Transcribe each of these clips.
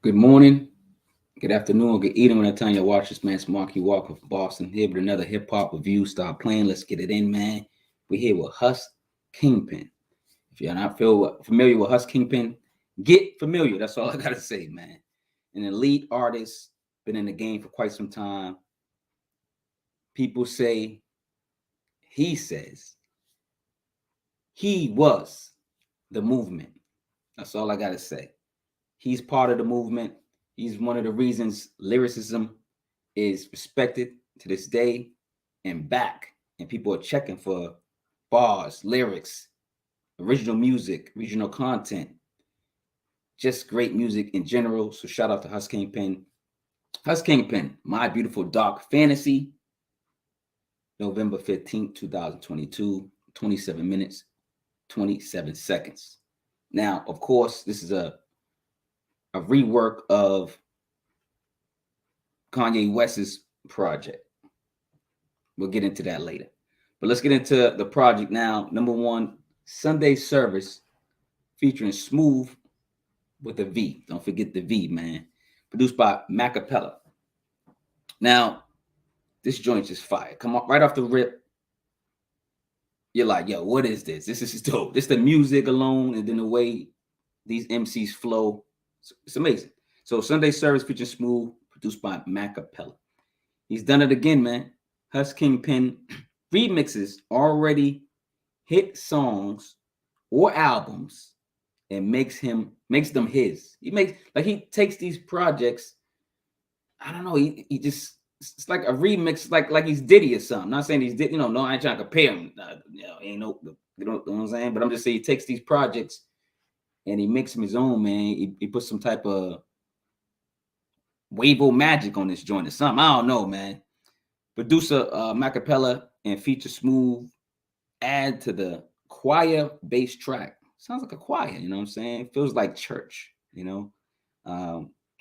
Good morning, good afternoon, or good evening. When I tell you watch this, man, it's Marquis Walker from Boston here with another hip hop review. Start playing. Let's get it in, man. We're here with Hus Kingpin. If you're not familiar with Hus Kingpin, get familiar. That's all I gotta say, man. An elite artist, been in the game for quite some time. People say, he says, he was the movement. That's all I gotta say. He's part of the movement. He's one of the reasons lyricism is respected to this day and back. And people are checking for bars, lyrics, original music, regional content, just great music in general. So shout out to Hus Kingpin. Hus Kingpin, My Beautiful Dark Fantasy, November 15th, 2022, 27 minutes, 27 seconds. Now, of course, this is a rework of Kanye West's project. We'll get into that later. But let's get into the project now. Number one, Sunday Service featuring SmooVth with a V. Don't forget the V, man. Produced by Appalling. Now, this joint is fire. Come on, right off the rip. You're like, yo, what is this? This is dope. This the music alone, and then the way these MCs flow. It's amazing. So Sunday Service featuring SmooVth, produced by Appalling. He's done it again, man. Hus Kingpin remixes already hit songs or albums and makes them his. He takes these projects. I don't know. He just, it's like a remix, like he's Diddy or something. I'm not saying he's Diddy. No, I ain't trying to compare him. Ain't no, you know what I'm saying. But I'm just saying he takes these projects and he makes them his own, man. He puts some type of wave magic on this joint or something. I don't know, man. Producer Appalling and feature SmooVth add to the choir bass track. Sounds like a choir, you know what I'm saying? It feels like church, you know,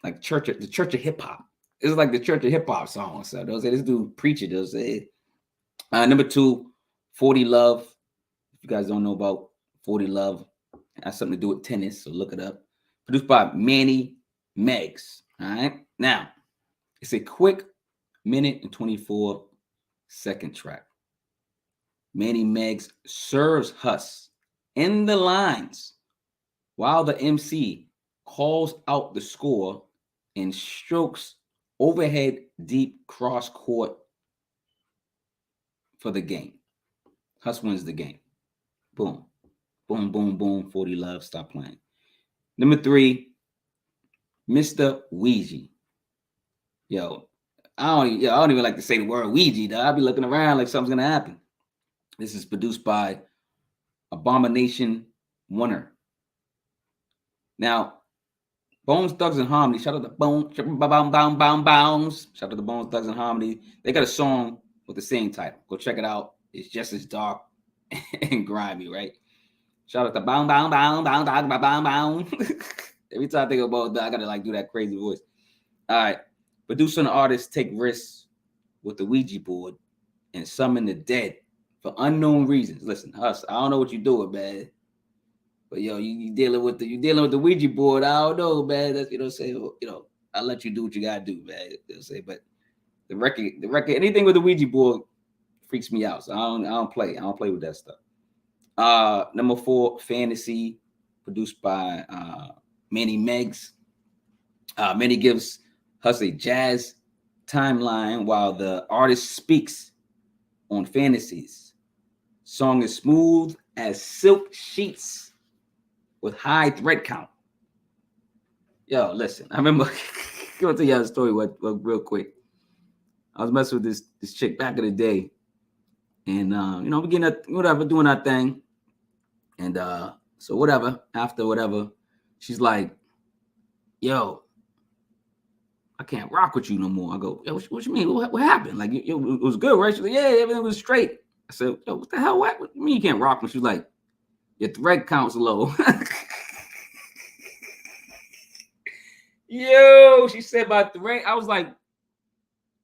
like church, the church of hip hop. It's like the church of hip hop song. So they'll say this dude preacher. They'll say number two, 40 Love. If you guys don't know about 40 Love, it has something to do with tennis, so look it up. Produced by Manny Meggs. All right, now it's a quick minute and 24-second track. Manny Meggs serves Hus in the lines while the MC calls out the score and strokes overhead deep cross court for the game. Hus wins the game. Boom. Boom, boom, boom. 40 Love. Stop playing. Number three, Mr. Ouija. Yo, I don't even like to say the word Ouija, though. I'll be looking around like something's gonna happen. This is produced by Abomination Warner. Now, Bones Thugs and Harmony. Shout out to Bones. Shout out to Bones Thugs and Harmony. They got a song with the same title. Go check it out. It's just as dark and grimy, right? Shout out to Bound. Every time I think about that, I gotta like do that crazy voice. All right. Producer and artists take risks with the Ouija board and summon the dead for unknown reasons. Listen, Hus, I don't know what you're doing, man. But yo, you dealing with the Ouija board. I don't know, man. That's, you know, say, you know, I'll let you do what you gotta do, man. They'll say, but the record, anything with the Ouija board freaks me out. So I don't play with that stuff. Number four, Fantasy, produced by Manny Meggs. Manny gives Hus a jazz timeline while the artist speaks on fantasies. Song is smooth as silk sheets with high thread count. Yo, listen, I remember, I'm gonna tell you a story real quick. I was messing with this chick back in the day, and you know, we're getting doing our thing, and so after whatever, she's like, yo, I can't rock with you no more. I go, yo, what you mean? What happened? Like, it was good, right? She's like, yeah, everything was straight. I said, yo, what the hell? What you mean you can't rock with? She's like, your thread count's low. Yo, she said my thread. I was like,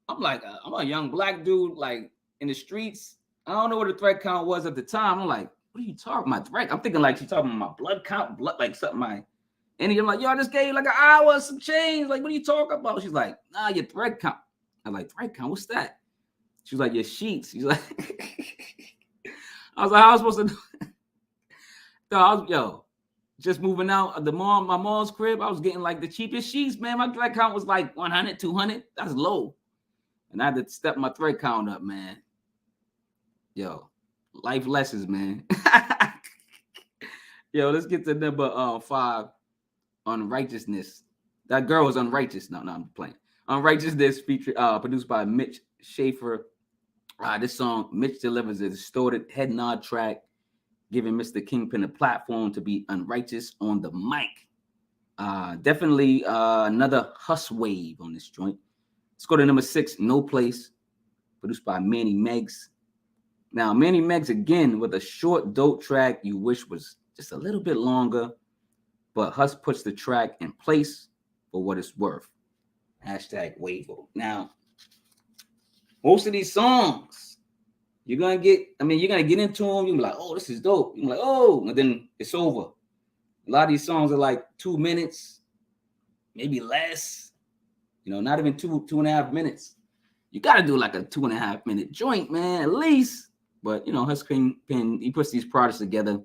I'm a young black dude, like in the streets. I don't know what the thread count was at the time. I'm like, what are you talking about? Thread? I'm thinking like she's talking about my blood count, like something And I'm like, yo, I just gave you like an hour some change. Like, what are you talking about? She's like, nah, your thread count. I'm like, thread count? What's that? She was like, your sheets. She's like, I was like, how am I supposed to do it? Yo, just moving out of my mom's crib, I was getting like the cheapest sheets, man. My thread count was like 100, 200. That's low. And I had to step my thread count up, man. Yo, life lessons, man. Yo, let's get to number 5. Unrighteousness. That girl was unrighteous. No, I'm playing. Unrighteousness featured produced by Mitch Schaefer. This song, Mitch delivers a distorted head nod track, giving Mr. Kingpin a platform to be unrighteous on the mic. Definitely another Hus wave on this joint. Let's go to number 6, No Place, produced by Manny Meggs. Now, Manny Meggs again with a short, dope track you wish was just a little bit longer, but Hus puts the track in place for what it's worth. Hashtag Wavo. Now, most of these songs, you're gonna get into them. You're like, oh, this is dope. You're like, oh, and then it's over. A lot of these songs are like 2 minutes, maybe less. Not even 2.5 minutes. You gotta do like a 2.5 minute joint, man, at least. But Hus Kingpin, he puts these products together,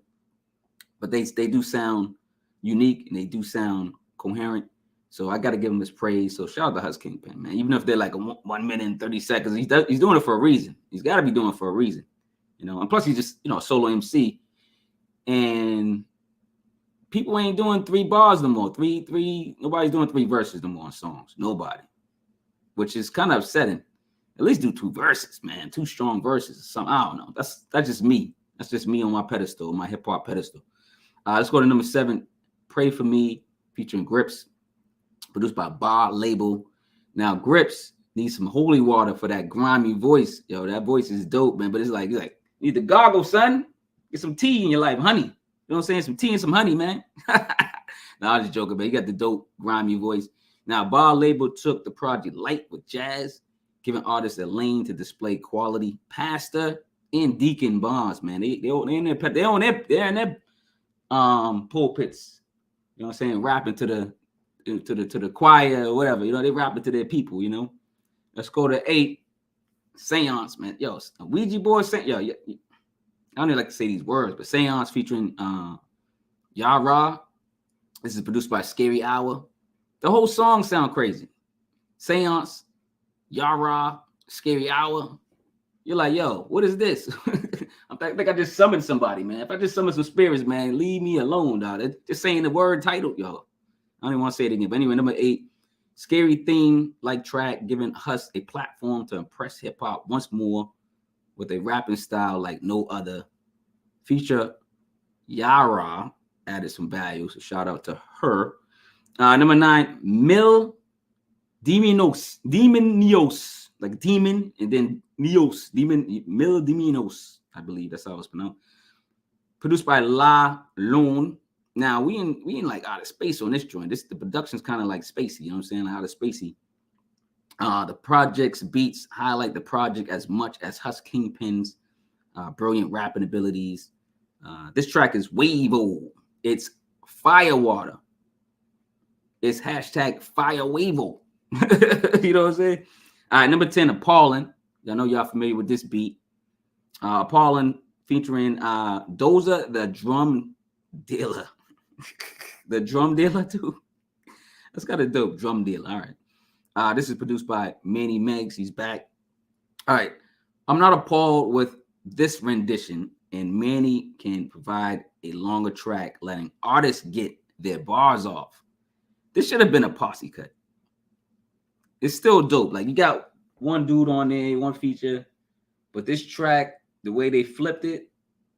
but they do sound unique and they do sound coherent. So I got to give him his praise. So shout out to Hus Kingpin, man. Even if they're like 1 minute and 30 seconds, he's doing it for a reason. He's got to be doing it for a reason, And plus, he's just a solo MC, and people ain't doing 3 bars no more. Nobody's doing 3 verses no more on songs. Nobody, which is kind of upsetting. At least do 2 verses, man. 2 strong verses. Something I don't know. That's just me. That's just me on my pedestal, my hip hop pedestal. Let's go to number 7. Pray for Me, featuring Gripz, produced by Bar Label. Now, Gripz needs some holy water for that grimy voice. Yo, that voice is dope, man. But it's like, you need the goggles, son. Get some tea in your life, honey. You know what I'm saying? Some tea and some honey, man. Nah, I was just joking, man. You got the dope, grimy voice. Now, Bar Label took the project light with jazz, giving artists a lane to display quality. Pastor and deacon bars, man. They're in their pulpits. You know what I'm saying? Rapping to the choir or whatever. They rapping to their people. Let's go to 8. Seance, man. Yo, a Ouija board. Yo, I don't even like to say these words, but Seance featuring Yah-Ra. This is produced by Scary Hour. The whole song sound crazy. Seance, Yah-Ra, Scary Hour. You're like, yo, what is this? I think I just summoned somebody, man. If I just summon some spirits, man, leave me alone, dog. Just saying the word title, yo. I don't even want to say it again. But anyway, number 8, scary theme-like track, giving Hus a platform to impress hip-hop once more with a rapping style like no other. Feature Yah-Ra added some value, so shout out to her. Number 9, Mil Demonios, like demon, and then Neos, Mil Demonios, I believe that's how it's pronounced. Produced by La Lone. Now we in like out of space on this joint. The production's kind of like spacey, you know what I'm saying? Like out of spacey. The project's beats highlight the project as much as Hus Kingpin's brilliant rapping abilities. This track is Wavo. It's Firewater. It's hashtag Firewavo. You know what I'm saying? All right, number 10, Appalling. I know y'all familiar with this beat. Appalling featuring Doza, the Drumdealer. The Drumdealer too. That's got a dope Drumdealer. All right. This is produced by Manny Meggs. He's back. All right. I'm not appalled with this rendition, and Manny can provide a longer track, letting artists get their bars off. This should have been a posse cut. It's still dope. Like, you got one dude on there, one feature, but this track, the way they flipped it,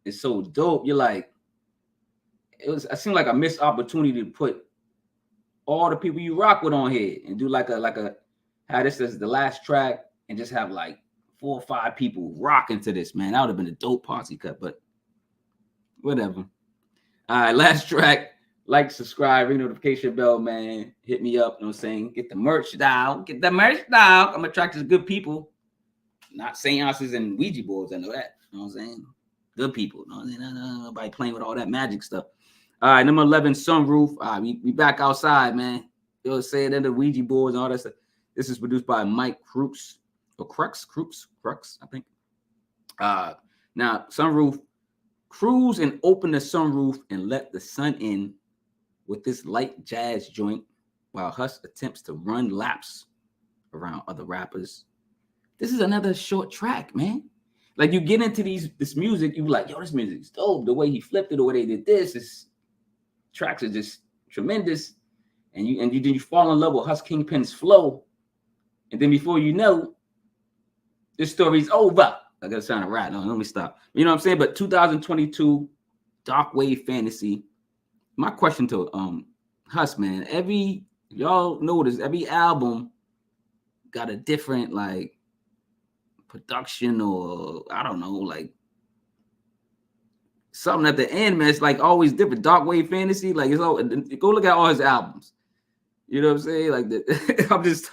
is so dope. You're like, I seemed like a missed opportunity to put all the people you rock with on here and do like a how this is the last track and just have like 4 or 5 people rocking to this, man. That would have been a dope posse cut, but whatever. All right, last track. Like, subscribe, ring notification bell, man. Hit me up, you know what I'm saying? Get the merch down. Get the merch down. I'm attracting good people. Not seances and Ouija boards, I know that. You know what I'm saying? Good people. You know what I'm saying? Nobody playing with all that magic stuff. All right, number 11, Sunroof. All right, we back outside, man. You know, saying that the Ouija boards and all that stuff. This is produced by Mike Crux, or Crux, I think. Now, Sunroof, cruise and open the sunroof and let the sun in with this light jazz joint while Hus attempts to run laps around other rappers. This is another short track, man. Like, you get into this music, you be like, yo, this music is dope. The way he flipped it, the way they did this tracks are just tremendous. And you fall in love with Hus Kingpin's flow. And then before you know, this story's over. I gotta sound a rat. No, let me stop. You know what I'm saying? But 2022 Dark Wave Fantasy. My question to Hus, man, y'all notice every album got a different like production, or I don't know, like something at the end, man. It's like always different. Dark Wave Fantasy, like it's all. Go look at all his albums. You know what I'm saying? Like I'm just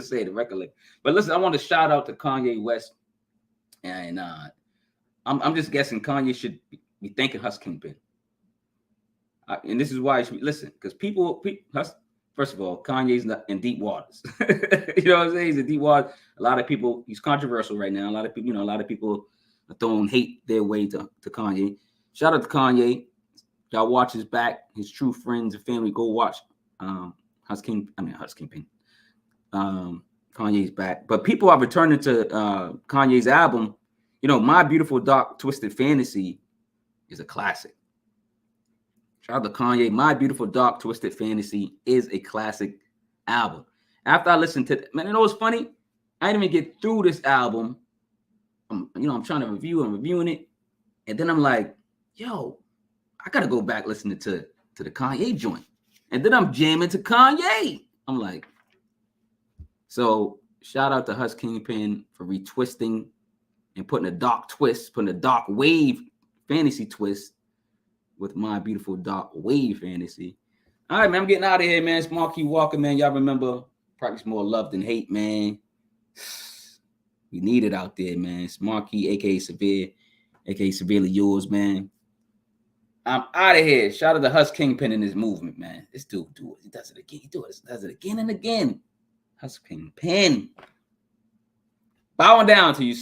saying the recollect. But listen, I want to shout out to Kanye West, and I'm just guessing Kanye should be thanking Hus Kingpin. And this is why you should listen, because people, first of all, Kanye's in deep waters. You know what I'm saying? He's in deep waters. A lot of people, he's controversial right now. A lot of people are throwing hate their way to Kanye. Shout out to Kanye. Y'all watch his back, his true friends and family. Go watch Hus Kingpin. Kanye's back. But people are returning to Kanye's album. You know, My Beautiful Dark Twisted Fantasy is a classic. Shout out to Kanye. My Beautiful Dark Twisted Fantasy is a classic album. After I listened to it, man, you know what's funny? I didn't even get through this album. I'm trying to I'm reviewing it. And then I'm like, yo, I got to go back listening to the Kanye joint. And then I'm jamming to Kanye. I'm like, so shout out to Hus Kingpin for retwisting and putting a dark twist, putting a dark wave fantasy twist with My Beautiful Dark Wave Fantasy. All right, man, I'm getting out of here, man. It's Marquis Walker, man. Y'all remember, practice more love than hate, man. We need it out there, man. It's Marquis, a.k.a. Cevere, a.k.a. Cincerely Yours, man. I'm out of here. Shout out to Hus Kingpin in his movement, man. This dude do it. He does it again. He does it again and again. Hus Kingpin. Bowing down to you.